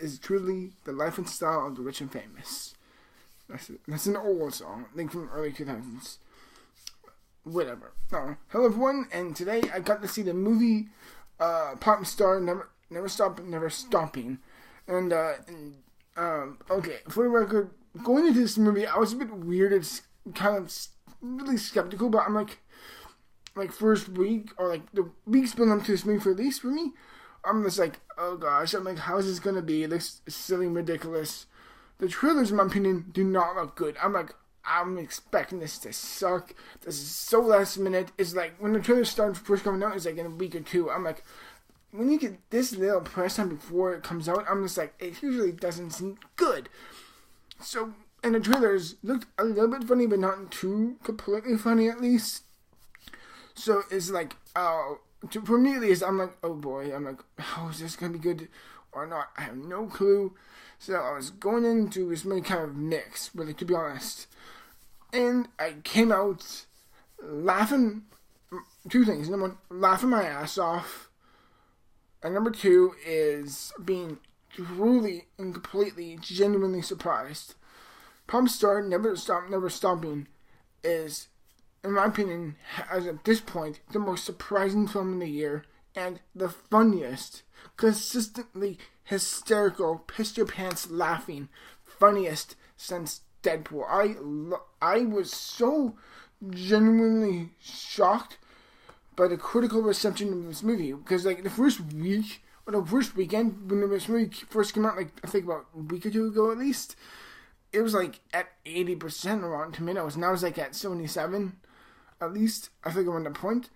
is truly the life and style of the rich and famous. That's an old song, I think from early 2000s. Whatever. Hello everyone, and today I got to see the movie PopStar, Never Stop, Never Stopping. And okay, for the record, going into this movie, I was a bit weird. It's kind of really skeptical, but I'm like first week, or like the weeks building up to this movie for release for me, I'm just like, oh gosh, I'm like, how is this gonna be? It looks silly and ridiculous. The trailers, in my opinion, do not look good. I'm expecting this to suck. This is so last minute. It's like, when the trailer started first coming out, it's like in a week or two. I'm like, when you get this little press time before it comes out, I'm just like, it usually doesn't seem good. So, and the trailers looked a little bit funny, but not too completely funny at least. So it's like, for me at least, I'm like, oh boy, I'm like, how is this going to be good or not? I have no clue. So I was going into this movie kind of mix, really, to be honest. And I came out laughing, two things. Number one, laughing my ass off. And number two is being truly and completely, genuinely surprised. PopStar, Never Stop, Never Stopping is, in my opinion, as of this point, the most surprising film in the year and the funniest, consistently hysterical, piss your pants laughing, funniest since Deadpool. I was so genuinely shocked by the critical reception of this movie, because like the first week or the first weekend when this movie first came out, like I think about a week or two ago at least, it was like at 80% Rotten Tomatoes. Now it's like at 77 at least. I think around that point.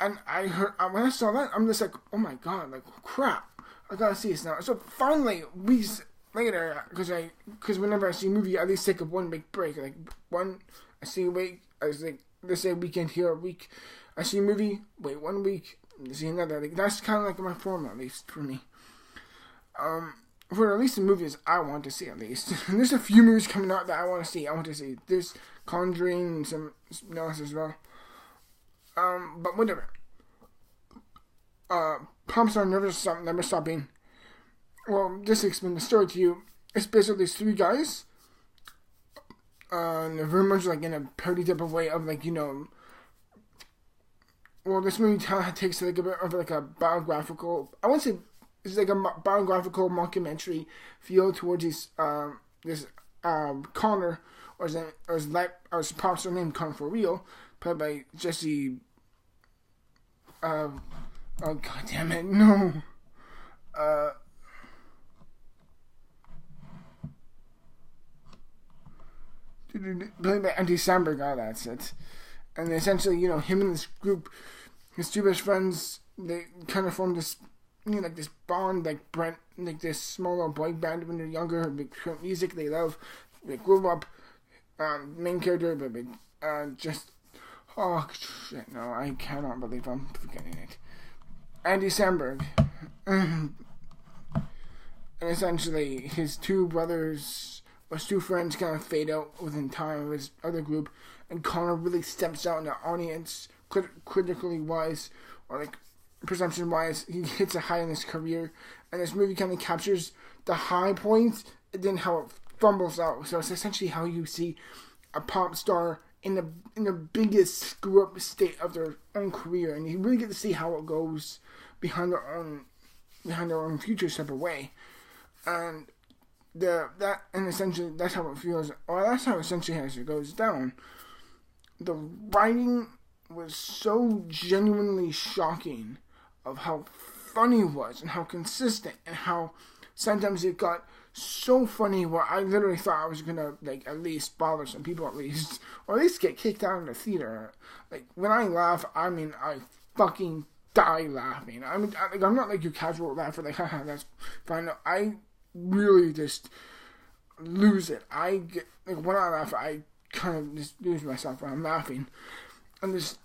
And I heard, when I saw that, I'm just like, oh my god, like crap, I gotta see this now. So finally, weeks later, because whenever I see a movie, I at least take a 1 big break. Like I see a week, I was like, let's say a weekend here, a week. I see a movie, wait 1 week, see another. Like that's kind of like my format, at least for me. For at least the movies I want to see, at least. And there's a few movies coming out that I want to see. There's Conjuring and some else as well. But whatever. PopStar, Never Stopping. Well, just to explain the story to you, it's basically these three guys. They're very much like in a parody type of way of like, you know. Well, this movie takes like a bit of like a biographical. I wouldn't say it's like a biographical mockumentary feel towards this Connor, or his PopStar named Connor for real, played by Jesse. Oh god damn it, no. Played by Andy Samberg, that's it. And essentially, you know, him and this group, his two best friends, they kind of formed this, you know, like this bond, like Brent, like this small little boy band when they're younger, big music they love. They grew up, main character, but just, oh shit, no, I cannot believe I'm forgetting it. Andy Samberg. And essentially, his two brothers, or his two friends, kind of fade out within time of his other group, and Connor really steps out in the audience, critically wise, or like perception wise. He hits a high in his career, and this movie kind of captures the high points and then how it fumbles out. So it's essentially how you see a pop star in the biggest screw up state of their own career, and you really get to see how it goes behind their own future type of way. And essentially that's how it feels, or that's how essentially as it goes down. The writing was so genuinely shocking of how funny it was and how consistent, and how sometimes it got so funny where I literally thought I was gonna like at least bother some people, at least, or at least get kicked out of the theater. Like when I laugh, I mean I fucking die laughing. I mean I'm not like your casual laugher, like haha that's fine. No, I really just lose it. I get like when I laugh, I kind of just lose myself when I'm laughing, and there's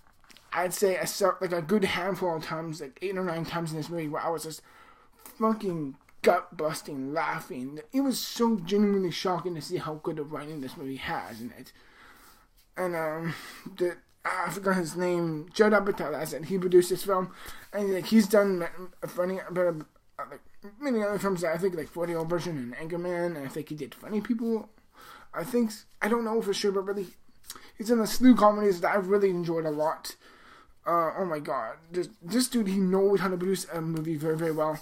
I'd say like a good handful of times, like 8 or 9 times in this movie, where I was just fucking gut-busting laughing. It was so genuinely shocking to see how good of writing this movie has in it. And I forgot his name, Judd Apatow, that's it. He produced this film, and like he's done funny, but like many other films that I think, like 40-year-old version and Anchorman, and I think he did Funny People. I don't know for sure, but really, he's in a slew of comedies that I've really enjoyed a lot. Oh my god, this dude, he knows how to produce a movie very, very well.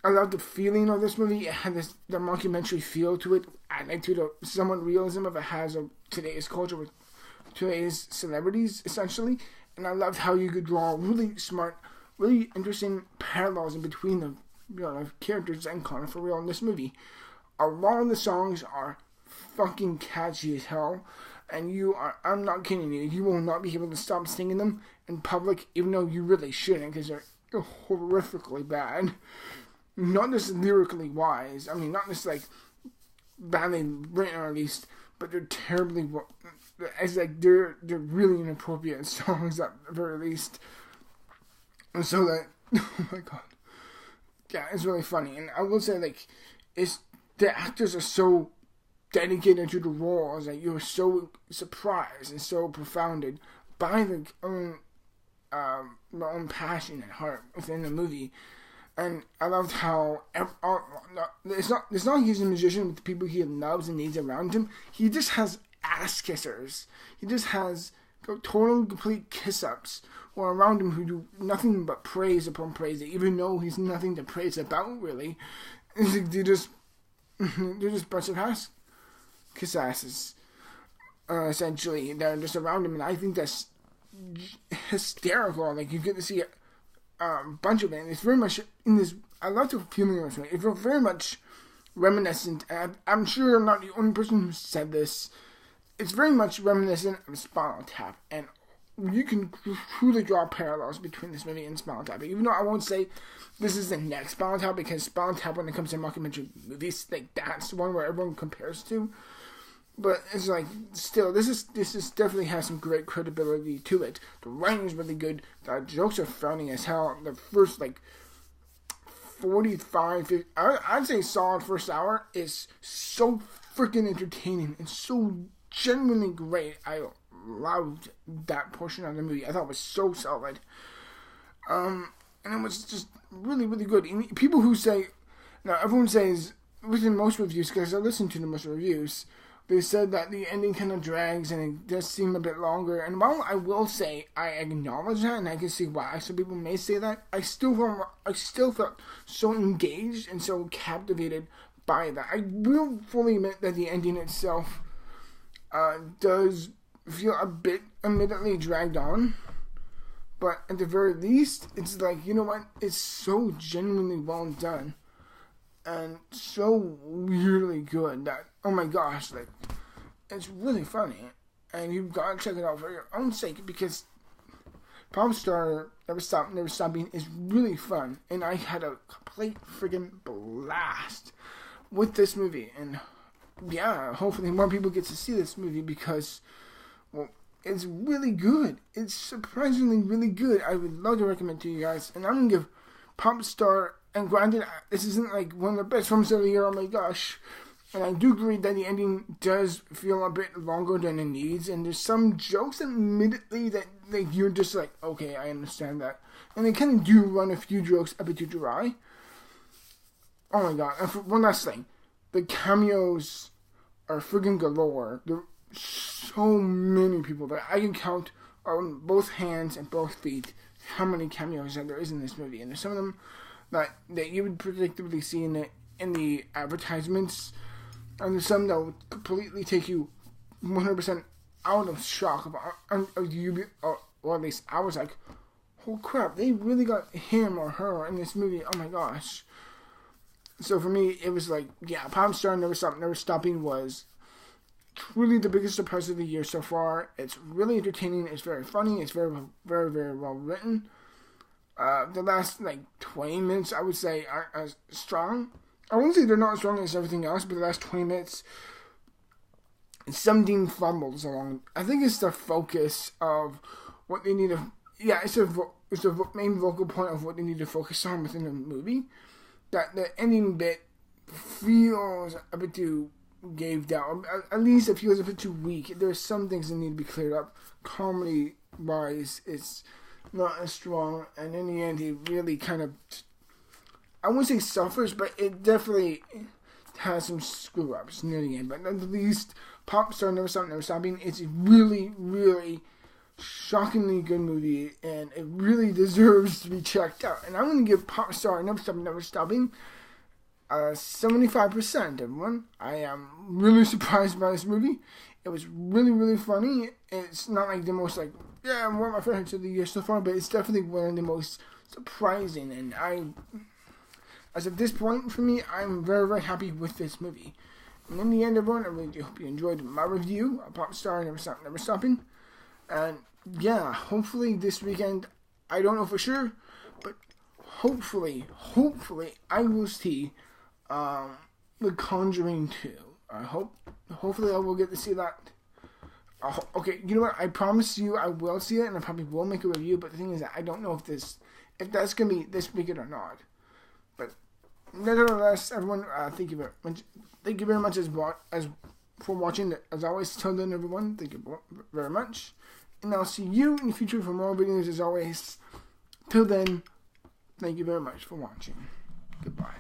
I love the feeling of this movie. It had the mockumentary feel to it. I like the somewhat realism of it has of today's culture with today's celebrities, essentially. And I loved how you could draw really smart, really interesting parallels in between the characters and Connor for real in this movie. A lot of the songs are fucking catchy as hell. And I'm not kidding you, you will not be able to stop singing them in public, even though you really shouldn't, because they're horrifically bad. Not just lyrically wise, I mean, not just like badly written or at least, but they're terribly, it's like they're really inappropriate songs at the very least. And so that, oh my god, yeah, it's really funny. And I will say, like, the actors are so dedicated to the roles that you're so surprised and so profounded by their own passion and heart within the movie. And I loved how it's not he's a musician with the people he loves and needs around him. He just has ass kissers. He just has total and complete kiss-ups who are around him who do nothing but praise upon praise, even though he's nothing to praise about, really. They're just a bunch of kiss asses, essentially. They're just around him, and I think that's hysterical. Like, you get to see a bunch of it, and it's very much in this. I love the feeling of it. It feels very much reminiscent, and I'm sure I'm not the only person who said this. It's very much reminiscent of Spinal Tap, and you can truly draw parallels between this movie and Spinal Tap. Even though I won't say this is the next Spinal Tap, because Spinal Tap, when it comes to mockumentary movies, like, that's the one where everyone compares to. But it's like, still, this is definitely has some great credibility to it. The writing is really good. The jokes are funny as hell. The first, 45, 50, I'd say solid first hour is so freaking entertaining. It's so genuinely great. I loved that portion of the movie. I thought it was so solid. And it was just really, really good. And people who say, now everyone says, within most reviews, because I listen to the most reviews, they said that the ending kind of drags and it does seem a bit longer. And while I will say I acknowledge that and I can see why some people may say that, I still felt so engaged and so captivated by that. I will fully admit that the ending itself does feel a bit admittedly dragged on. But at the very least, it's like, you know what? It's so genuinely well done. And so weirdly good that, oh my gosh, like, it's really funny. And you've got to check it out for your own sake, because PopStar Never Stop Being is really fun. And I had a complete friggin' blast with this movie. And yeah, hopefully more people get to see this movie because, well, it's really good. It's surprisingly really good. I would love to recommend it to you guys. And I'm going to give PopStar, and granted, this isn't like one of the best films of the year, oh my gosh. And I do agree that the ending does feel a bit longer than it needs. And there's some jokes, admittedly, that like you're just like, okay, I understand that. And they kind of do run a few jokes a bit too dry. Oh my god. And for one last thing. The cameos are friggin' galore. There are so many people that I can count on both hands and both feet how many cameos that there is in this movie. And there's some of them that you would predictably see in the advertisements. And there's some that will completely take you 100% out of shock. Or at least I was like, oh crap, they really got him or her in this movie. Oh my gosh. So for me, it was like, yeah, PopStar Never Stopping was truly the biggest surprise of the year so far. It's really entertaining. It's very funny. It's very, very, very well written. The last 20 minutes, I would say, aren't as strong. I wouldn't say they're not as strong as everything else, but the last 20 minutes, something fumbles along. I think it's the focus of what they need to. Yeah, it's the main vocal point of what they need to focus on within the movie. That the ending bit feels a bit too gaved out. At least it feels a bit too weak. There's some things that need to be cleared up. Comedy-wise, it's not as strong. And in the end, he really kind of I wouldn't say suffers, but it definitely has some screw ups near the end. But at least PopStar Never Stop Never Stopping. It's a really, really shockingly good movie, and it really deserves to be checked out. And I'm going to give PopStar Never Stop Never Stopping 75%, everyone. I am really surprised by this movie. It was really, really funny. It's not like the most, like, yeah, one of my favorites of the year so far, but it's definitely one of the most surprising. And as of this point for me, I'm very, very happy with this movie. And in the end, everyone, I really do hope you enjoyed my review of PopStar Never Stop Never Stopping. And yeah, hopefully this weekend, I don't know for sure, but hopefully I will see The Conjuring 2. Hopefully I will get to see that. Okay, you know what? I promise you I will see it, and I probably will make a review. But the thing is that I don't know if that's gonna be this weekend or not. But nevertheless, everyone, thank you very much. Thank you very much for watching. As always, till then, everyone, thank you very much, and I'll see you in the future for more videos. As always, till then, thank you very much for watching. Goodbye.